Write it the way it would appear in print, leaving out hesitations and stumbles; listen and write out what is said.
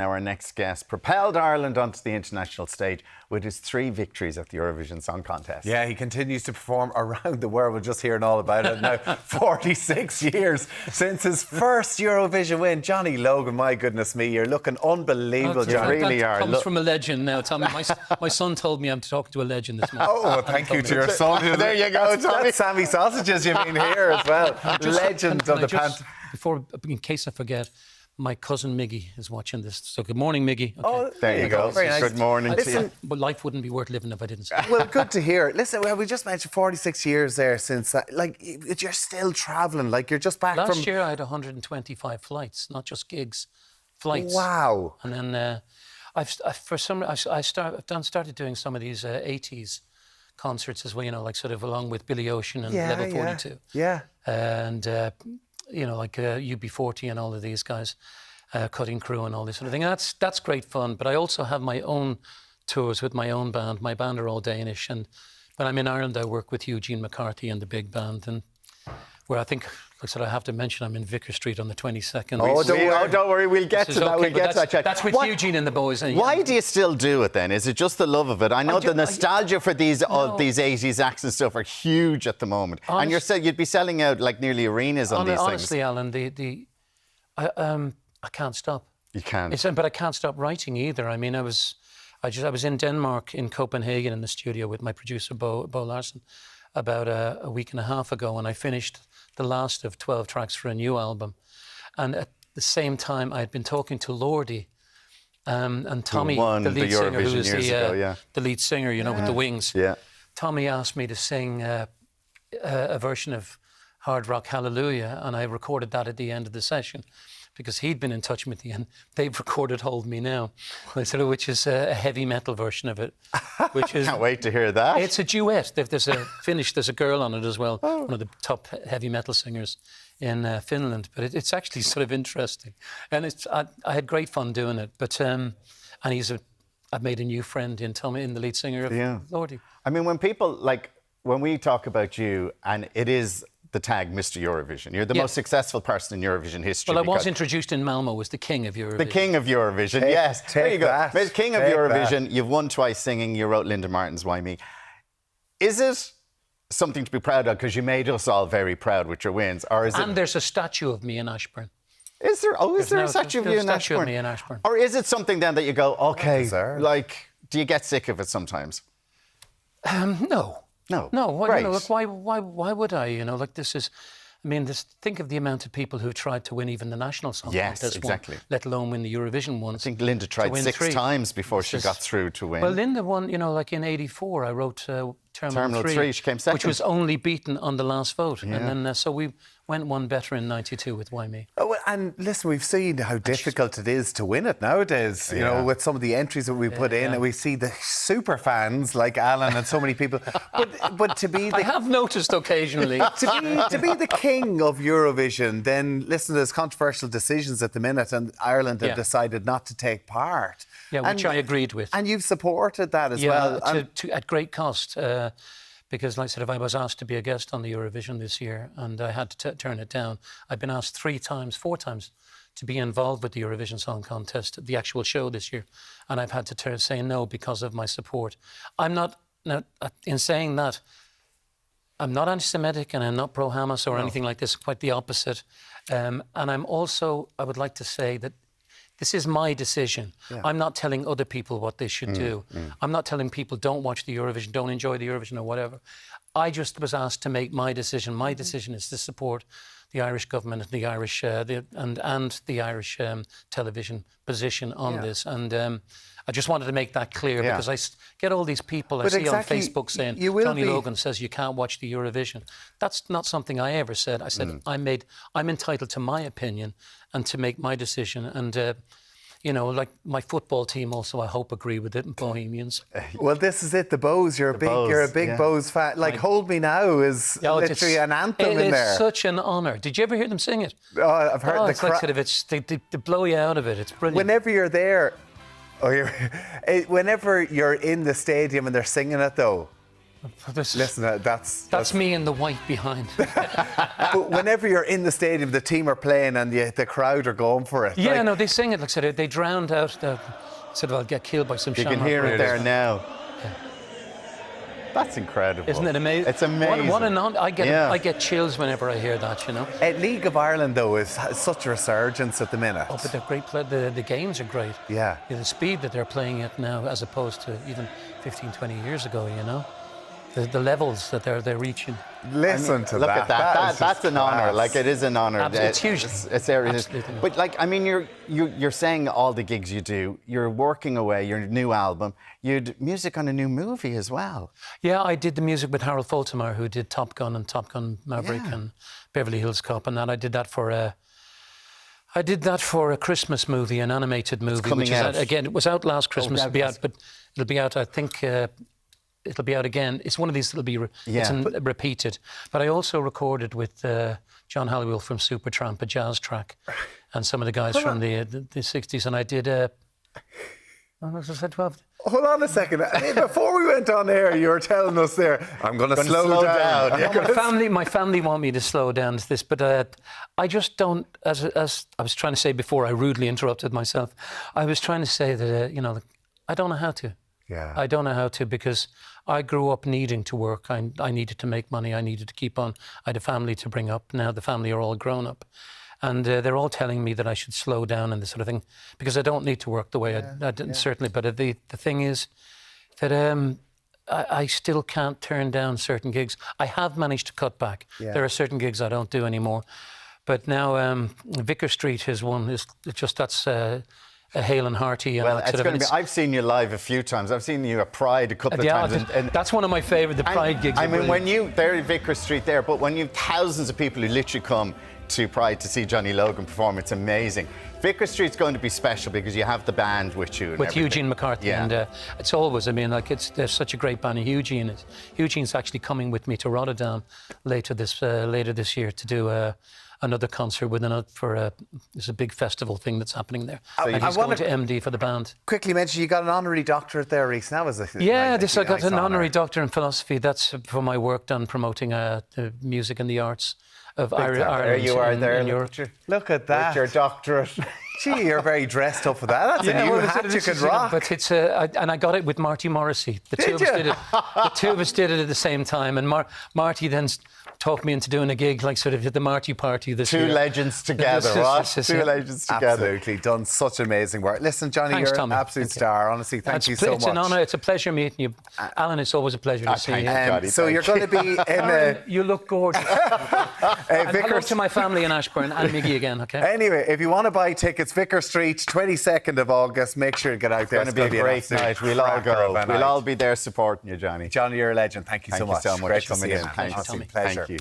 Our next guest propelled Ireland onto the international stage with his 3 victories at the Eurovision Song Contest. Yeah, he continues to perform around the world. We're just hearing all about it now. 46 years since his first Eurovision win. Johnny Logan, my goodness me, you're looking unbelievable, Johnny. You really that are. comes from a legend now. Tommy, my son told me I'm talking to a legend this morning. Oh, well, thank you to your son. There you go, Tommy. That's Sammy Sausages you mean here as well. Legend of the pant. Before, in case I forget, my cousin Miggy is watching this. So good morning, Miggy. Okay. Oh, There you go. Very nice. Good morning to you. But life wouldn't be worth living if I didn't say it. Well, good to hear. Listen, well, we just mentioned 46 years there since that. Like, you're still travelling. Like, you're just back from... Last year I had 125 flights, not just gigs, flights. Wow. And then I've started doing some of these 80s concerts as well, you know, like sort of along with Billy Ocean and Level 42. Yeah. And, you know, like UB40 and all of these guys, Cutting Crew and all this sort of thing. That's great fun. But I also have my own tours with my own band. My band are all Danish. And when I'm in Ireland, I work with Eugene McCarthy and the big band. And where I think, like I said, I have to mention I'm in Vicar Street on the 22nd. Don't worry, we'll get to that. We'll get to that chat. That's with Eugene and the Bohs. Why do you still do it then? Is it just the love of it? I know the nostalgia for these 80s acts and stuff are huge at the moment. And you'd be selling out like nearly arenas on these things. Honestly, Alan, I can't stop. You can't. But I can't stop writing either. I mean, I was in Denmark, in Copenhagen, in the studio with my producer Bo Larsen about a week and a half ago, and I finished the last of 12 tracks for a new album. And at the same time, I had been talking to Lordi and Tommy, the lead singer, who was the lead singer, you know, with the Wings. Yeah. Tommy asked me to sing a version of Hard Rock Hallelujah, and I recorded that at the end of the session because he'd been in touch with me, and they've recorded Hold Me Now, which is a heavy metal version of it. Which is, Can't wait to hear that. It's a duet. There's a girl on it as well, one of the top heavy metal singers in Finland. But it's actually sort of interesting, and I had great fun doing it. But and I've made a new friend in Tommy, in the lead singer of Lordi. I mean, when we talk about you, and it is the tag Mr. Eurovision. You're the most successful person in Eurovision history. Well, I was introduced in Malmo as the king of Eurovision. The king of Eurovision, yes. There you go. King of Eurovision. You've won twice singing. You wrote Linda Martin's Why Me. Is it something to be proud of? Because you made us all very proud with your wins. Or is and there's a statue of me in Ashburn. Is there? Oh, is there a statue of you in Ashburn? Of me in Ashburn? Or is it something then that you go, okay, like, do you get sick of it sometimes? No. No. You know, look, why would I? You know, like this is, I mean, think of the amount of people who've tried to win even the national song contest exactly. one, let alone win the Eurovision one. I think Linda tried 6 times before she got through to win. Well, Linda won, you know, like in '84, I wrote Terminal 3, she came second. which was only beaten on the last vote. Yeah. And then, so we went one better in '92 with Why Me. Oh, and listen, we've seen how difficult it is to win it nowadays, you know, with some of the entries that we put in, and we see the super fans like Alan and so many people. But to be I have noticed occasionally. to be the king of Eurovision, then listen, there's controversial decisions at the minute, and Ireland have decided not to take part. Yeah, which I agreed with. And you've supported that as well. At great cost. Because, like I said, if I was asked to be a guest on the Eurovision this year and I had to turn it down, I've been asked 4 times to be involved with the Eurovision Song Contest, the actual show this year, and I've had to say no because of my support. I'm not, now, in saying that, I'm not anti-Semitic and I'm not pro-Hamas or anything like this, quite the opposite. And I'm also, I would like to say that this is my decision. Yeah. I'm not telling other people what they should do. I'm not telling people don't watch the Eurovision, don't enjoy the Eurovision or whatever. I just was asked to make my decision. My decision is to support the Irish government and the Irish the Irish television position on this. And I just wanted to make that clear because I get all these people I see on Facebook saying Johnny Logan says you can't watch the Eurovision. That's not something I ever said. I said I'm entitled to my opinion and to make my decision. And you know, like my football team also, I hope, agree with it, and Bohemians. Well, this is it, the Bohs. You're a big Bohs fan. Like, Hold Me Now is literally an anthem in there. It is such an honour. Did you ever hear them sing it? Oh, I've heard the like sort of they blow you out of it. It's brilliant. Whenever you're there, whenever you're in the stadium and they're singing it, though, Listen, that's me in the white behind. But whenever you're in the stadium, the team are playing and the crowd are going for it. Yeah, no, they sing it. Like I said, they drowned out sort of I'll get killed by some You can hear it there now. Yeah. That's incredible. Isn't it amazing? It's amazing. I get chills whenever I hear that, you know. League of Ireland, though, is such a resurgence at the minute. Oh, but they're great. The games are great. Yeah. The speed that they're playing it now, as opposed to even 15, 20 years ago, you know. The levels that they're reaching. Listen to that. Look at that. That's an honour. Like, it is an honour. It's huge. It's Absolutely. But like, I mean, you're saying all the gigs you do. You're working away. Your new album. You did music on a new movie as well. Yeah, I did the music with Harold Faltermeyer, who did Top Gun and Top Gun Maverick and Beverly Hills Cop, and that I did that for a Christmas movie, an animated movie. Coming out. Again, it was out last Christmas. It'll be out, but it'll be out. I think. It'll be out again. It's one of these that'll be repeated. But I also recorded with John Halliwell from Supertramp, a jazz track, and some of the guys from the 60s. And I did Hold on a second. Before we went on air, you were telling us there, I'm going to slow down. Yeah. My family want me to slow down to this, but I just don't, as I was trying to say before, I rudely interrupted myself. I was trying to say that, I don't know how to. Yeah. I don't know how to, because I grew up needing to work. I needed to make money. I needed to keep on. I had a family to bring up. Now the family are all grown up. And they're all telling me that I should slow down and this sort of thing, because I don't need to work the way I didn't, certainly. But the thing is that I still can't turn down certain gigs. I have managed to cut back. Yeah. There are certain gigs I don't do anymore. But now Vicar Street is one. It's just that's... hale and hearty. And well, it's going to be. I've seen you live a few times. I've seen you at Pride a couple of times. And that's one of my favourite. The Pride gigs. I mean, they're in Vicar Street there, but when you have thousands of people who literally come to Pride to see Johnny Logan perform, it's amazing. Vicar Street's going to be special because you have the band with you. With Eugene McCarthy, and it's always. I mean, they're such a great band. Eugene's actually coming with me to Rotterdam later this year to do another concert there's a big festival thing that's happening there. And he's going to MD for the band. Quickly mention, you got an honorary doctorate there, Reece. Now is it? Yeah, I got an honorary doctorate in philosophy. That's for my work done promoting the music and the arts of Ireland. There you are there. Look at that. With your doctorate. Gee, you're very dressed up for that. That's a new hat you can rock. But it's and I got it with Marty Morrissey. The two of us did it. The two of us did it at the same time, and Marty then talked me into doing a gig like sort of at the Marty party this year. Two legends together, right? Two legends together. Absolutely, done such amazing work. Listen, Johnny, you're an absolute star. Honestly, thank you so much. It's an honour. It's a pleasure meeting you, Alan. It's always a pleasure to see you. So you're going to be in. You look gorgeous. Hello to my family in Ashbourne and Miggy again. Okay. Anyway, if you want to buy tickets, Vicar Street, 22nd of August. Make sure to get out there. It's going to be a great night. We'll all go. We'll all be there supporting you, Johnny. Johnny, you're a legend. Thank you so much. Thank you so much for coming in. Thank you. Pleasure. Thank you.